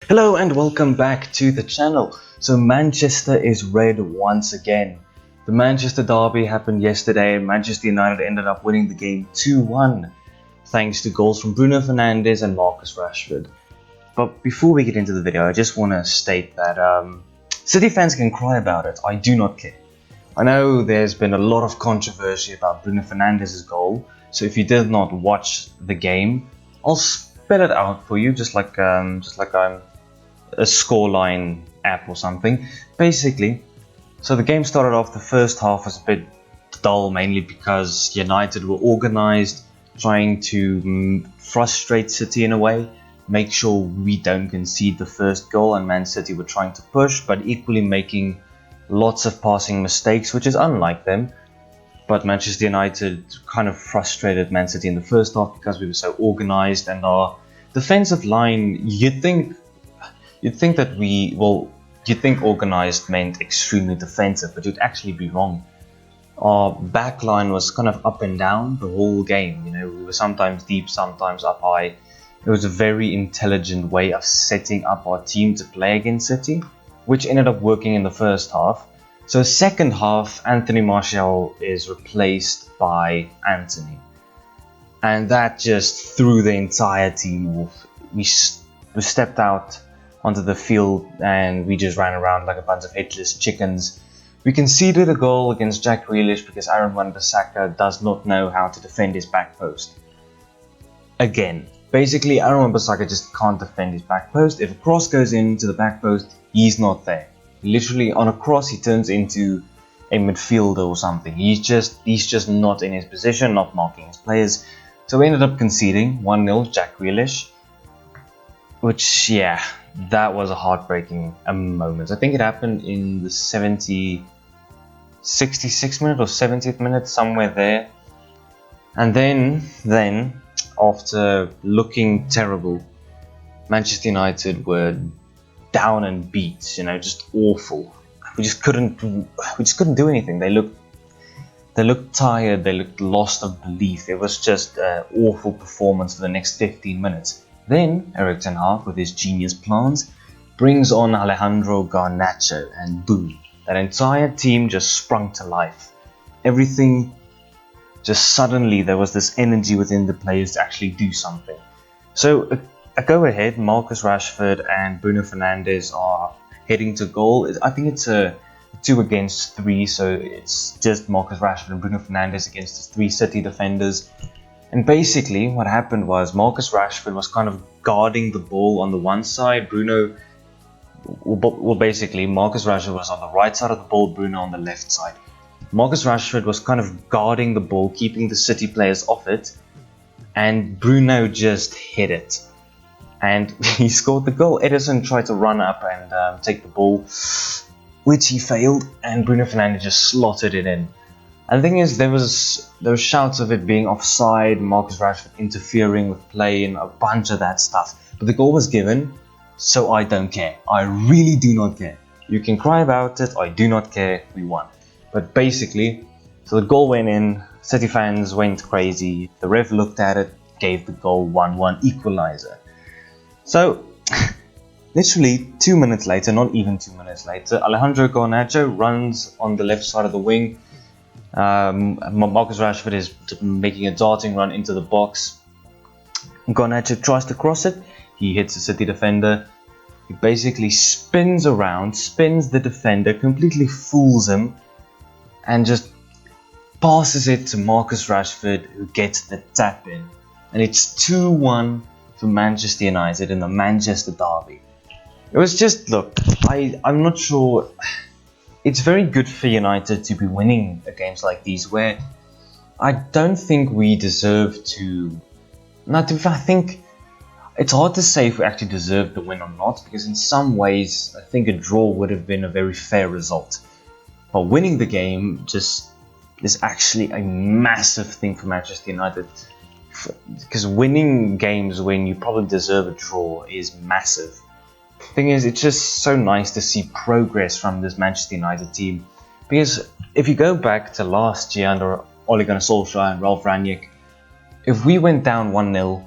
Hello and welcome back to the channel. So Manchester is red once again. The Manchester derby happened yesterday and Manchester United ended up winning the game 2-1 thanks to goals from Bruno Fernandes and Marcus Rashford. But before we get into the video, I just want to state that City fans can cry about it. I do not care. I know there's been a lot of controversy about Bruno Fernandes' goal, so if you did not watch the game, I'll spell it out for you just like I'm a scoreline app or something. Basically, so the game started off, the first half was a bit dull, mainly because United were organised, trying to frustrate City in a way, make sure we don't concede the first goal, and Man City were trying to push, but equally making lots of passing mistakes, which is unlike them. But Manchester United kind of frustrated Man City in the first half because we were so organised, and our defensive line, you'd think that you'd think organised meant extremely defensive, but you'd actually be wrong. Our back line was kind of up and down the whole game. You know, we were sometimes deep, sometimes up high. It was a very intelligent way of setting up our team to play against City, which ended up working in the first half. So second half, Anthony Martial is replaced by Antony, and that just threw the entire team off. We stepped out onto the field and we just ran around like a bunch of headless chickens. We conceded a goal against Jack Grealish because Aaron Wan-Bissaka does not know how to defend his back post. Again, basically Aaron Wan-Bissaka just can't defend his back post. If a cross goes into the back post, he's not there. Literally on a cross he turns into a midfielder or something. He's just not in his position, not marking his players. So we ended up conceding 1-0, Jack Grealish, which, yeah, that was a heartbreaking moment. I think it happened in the 66th minute or 70th minute, somewhere there. And then after looking terrible, Manchester United were down and beat, just awful. We just couldn't do anything. They looked tired, they looked lost of belief. It was just an awful performance for the next 15 minutes. Then Erik ten Hag, with his genius plans, brings on Alejandro Garnacho, and boom, that entire team just sprung to life. Everything just suddenly, there was this energy within the players to actually do something. So a go ahead, Marcus Rashford and Bruno Fernandes are heading to goal. I think it's a 2 against 3, so it's just Marcus Rashford and Bruno Fernandes against the 3 City defenders. And basically what happened was Marcus Rashford was kind of guarding the ball on the one side. Basically Marcus Rashford was on the right side of the ball, Bruno on the left side. Marcus Rashford was kind of guarding the ball, keeping the City players off it, and Bruno just hit it. And he scored the goal. Ederson tried to run up and take the ball, which he failed, and Bruno Fernandes just slotted it in. And the thing is, there were shouts of it being offside, Marcus Rashford interfering with play, and a bunch of that stuff. But the goal was given, so I don't care. I really do not care. You can cry about it, I do not care, we won. But basically, so the goal went in, City fans went crazy, the ref looked at it, gave the goal 1-1 equalizer. So, literally 2 minutes later, not even 2 minutes later, Alejandro Garnacho runs on the left side of the wing. Marcus Rashford is making a darting run into the box. Garnacho tries to cross it. He hits a City defender. He basically spins around, spins the defender, completely fools him, and just passes it to Marcus Rashford, who gets the tap in. And it's 2-1 for Manchester United in the Manchester derby. It was just, look, I'm not sure. It's very good for United to be winning games like these, where I don't think we deserve to. I think it's hard to say if we actually deserve the win or not, because in some ways I think a draw would have been a very fair result. But winning the game just is actually a massive thing for Manchester United, because winning games when you probably deserve a draw is massive. Thing is, it's just so nice to see progress from this Manchester United team, because if you go back to last year under Ole Gunnar Solskjaer and Ralf Rangnick, if we went down 1-0,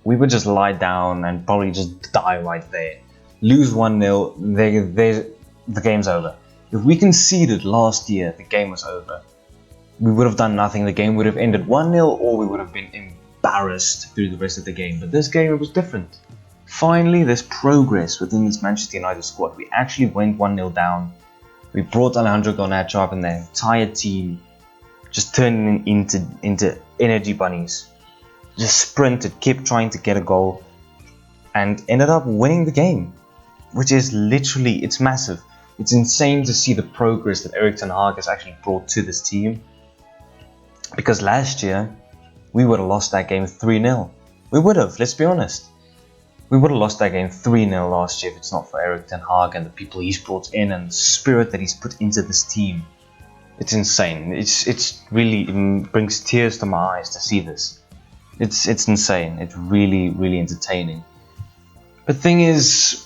we would just lie down and probably just die right there. lose 1-0, the game's over. If we conceded last year, the game was over. We would have done nothing. The game would have ended 1-0, or we would have been embarrassed through the rest of the game. But this game, it was different. Finally, there's progress within this Manchester United squad. We actually went 1-0 down. We brought Alejandro Garnacho up, and the entire team just turned into energy bunnies. Just sprinted, kept trying to get a goal, and ended up winning the game. Which is literally, it's massive. It's insane to see the progress that Erik ten Hag has actually brought to this team. Because last year, we would have lost that game 3-0. We would have, let's be honest. We would have lost that game 3-0 last year if it's not for Erik ten Hag and the people he's brought in and the spirit that he's put into this team. It's insane. It's really, it brings tears to my eyes to see this. It's insane. It's really, really entertaining. The thing is,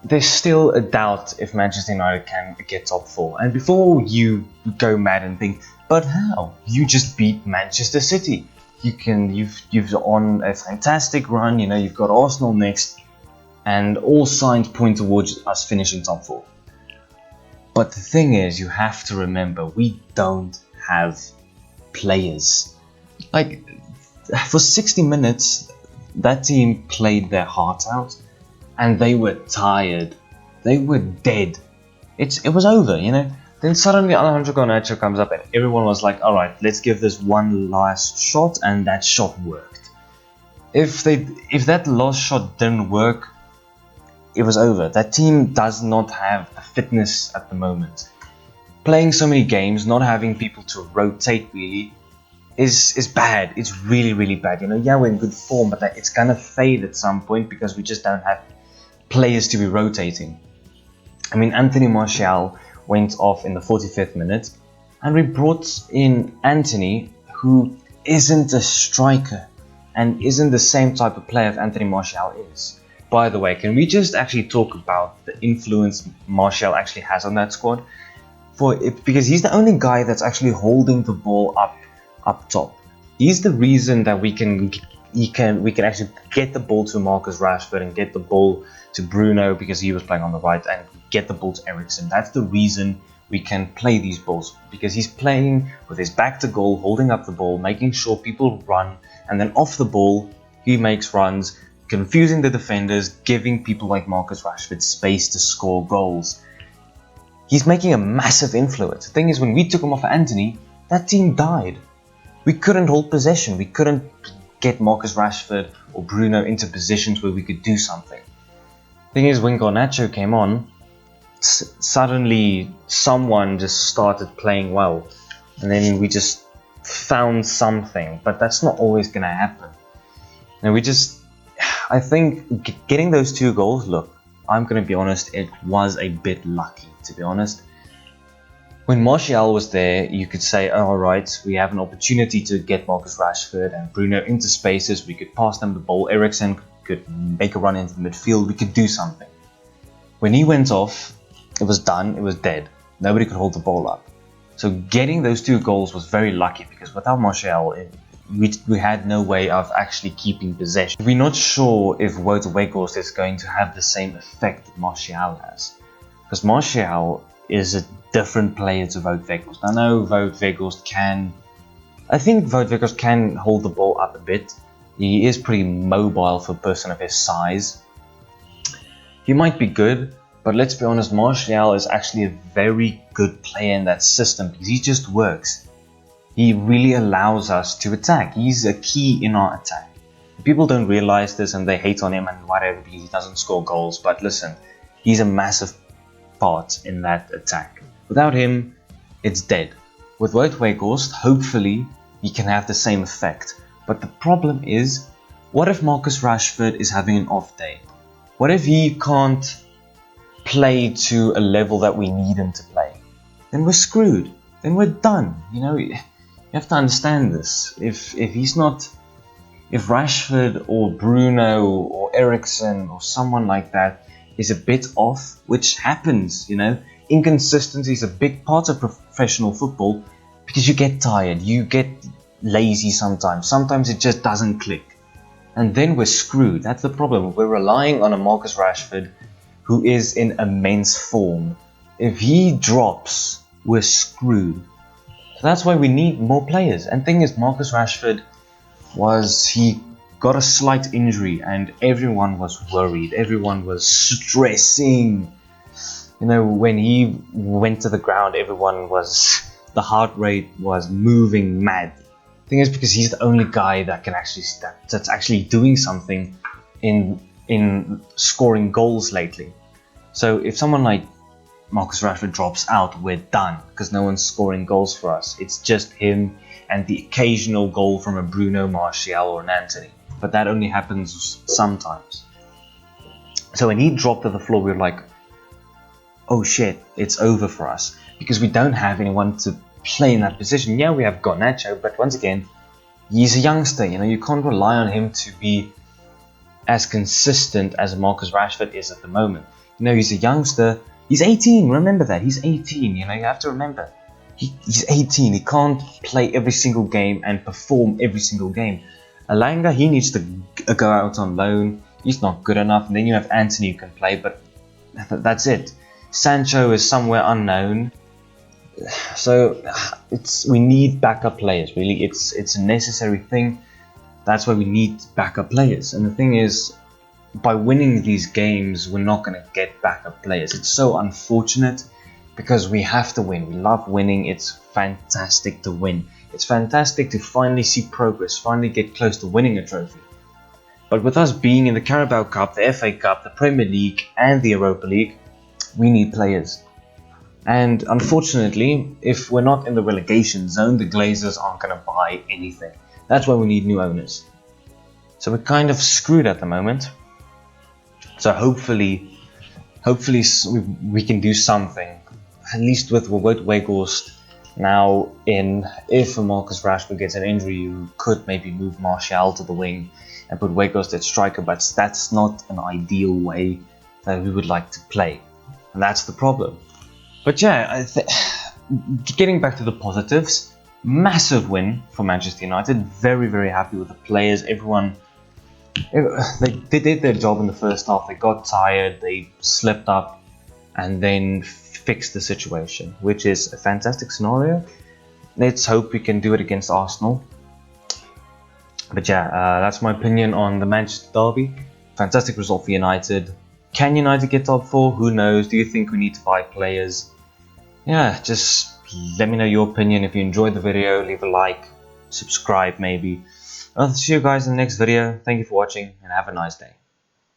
there's still a doubt if Manchester United can get top 4. And before you go mad and think, but how? You just beat Manchester City. You've on a fantastic run. You know, you've got Arsenal next, and all signs point towards us finishing top 4. But the thing is, you have to remember, we don't have players. Like, for 60 minutes, that team played their heart out, and they were tired. They were dead. It was over, you know. Then suddenly Alejandro Garnacho comes up, and everyone was like, alright, let's give this one last shot, and that shot worked. If that last shot didn't work, it was over. That team does not have the fitness at the moment. Playing so many games, not having people to rotate really, is bad. It's really, really bad. You know, yeah, we're in good form, but it's gonna fade at some point because we just don't have players to be rotating. I mean, Anthony Martial went off in the 45th minute, and we brought in Anthony, who isn't a striker and isn't the same type of player as Anthony Martial is. By the way, can we just actually talk about the influence Martial actually has on that squad? Because he's the only guy that's actually holding the ball up top. He's the reason that we can actually get the ball to Marcus Rashford and get the ball to Bruno because he was playing on the right, and get the ball to Eriksen. That's the reason we can play these balls, because he's playing with his back to goal, holding up the ball, making sure people run, and then off the ball he makes runs, confusing the defenders, giving people like Marcus Rashford space to score goals. He's making a massive influence. The thing is, when we took him off Anthony, that team died. We couldn't hold possession. We couldn't get Marcus Rashford or Bruno into positions where we could do something. Thing is, when Garnacho came on, suddenly someone just started playing well, and then we just found something. But that's not always going to happen. And I think getting those 2 goals, look, I'm going to be honest, it was a bit lucky, to be honest. When Martial was there, you could say, alright, we have an opportunity to get Marcus Rashford and Bruno into spaces, we could pass them the ball, Eriksen could make a run into the midfield, we could do something. When he went off, it was done, it was dead. Nobody could hold the ball up. So getting those 2 goals was very lucky, because without Martial, we had no way of actually keeping possession. We're not sure if Wout Weghorst is going to have the same effect that Martial has. Because Martial is a different player to Wout Weghorst. I know Wout Weghorst can hold the ball up a bit. He is pretty mobile for a person of his size. He might be good, but let's be honest, Martial is actually a very good player in that system, because he just works. He really allows us to attack. He's a key in our attack. People don't realize this and they hate on him and whatever because he doesn't score goals, but listen, he's a massive part in that attack. Without him, it's dead. With Wout Weghorst, hopefully he can have the same effect. But the problem is, what if Marcus Rashford is having an off day? What if he can't play to a level that we need him to play? Then we're screwed. Then we're done. You know, you have to understand this. If Rashford or Bruno or Eriksen or someone like that is a bit off, which happens, you know, inconsistency is a big part of professional football, because you get tired, you get lazy sometimes it just doesn't click, and then we're screwed. That's the problem. We're relying on a Marcus Rashford who is in immense form. If he drops, we're screwed. So that's why we need more players. And thing is, Marcus Rashford he got a slight injury and everyone was worried. Everyone was stressing. You know, when he went to the ground, the heart rate was moving mad. Thing is, because he's the only guy that can that's actually doing something in scoring goals lately. So if someone like Marcus Rashford drops out, we're done, because no one's scoring goals for us. It's just him and the occasional goal from a Bruno, Martial or an Anthony. But that only happens sometimes. So when he dropped to the floor, we were like, oh shit, it's over for us. Because we don't have anyone to play in that position. Yeah, we have Garnacho, but once again, he's a youngster. You know, you can't rely on him to be as consistent as Marcus Rashford is at the moment. You know, he's a youngster. He's 18, remember that. He's 18, you know, you have to remember. He's 18, he can't play every single game and perform every single game. Alanga, he needs to go out on loan. He's not good enough. And then you have Anthony who can play, but that's it. Sancho is somewhere unknown. So we need backup players, really. It's a necessary thing. That's why we need backup players. And the thing is, by winning these games, we're not going to get backup players. It's so unfortunate because we have to win. We love winning. It's fantastic to win. It's fantastic to finally see progress, finally get close to winning a trophy. But with us being in the Carabao Cup, the FA Cup, the Premier League and the Europa League, we need players. And unfortunately, if we're not in the relegation zone, the Glazers aren't going to buy anything. That's why we need new owners. So we're kind of screwed at the moment. So hopefully we can do something. At least with Weghorst now in. If Marcus Rashford gets an injury, you could maybe move Martial to the wing and put Weghorst at striker, but that's not an ideal way that we would like to play. And that's the problem. But yeah, getting back to the positives, massive win for Manchester United. Very, very happy with the players. Everyone, they did their job in the first half. They got tired, they slipped up, and then fixed the situation, which is a fantastic scenario. Let's hope we can do it against Arsenal. But yeah, that's my opinion on the Manchester derby. Fantastic result for United. Can United get top 4? Who knows? Do you think we need to buy players? Yeah, just let me know your opinion. If you enjoyed the video, leave a like, subscribe maybe. I'll see you guys in the next video. Thank you for watching and have a nice day.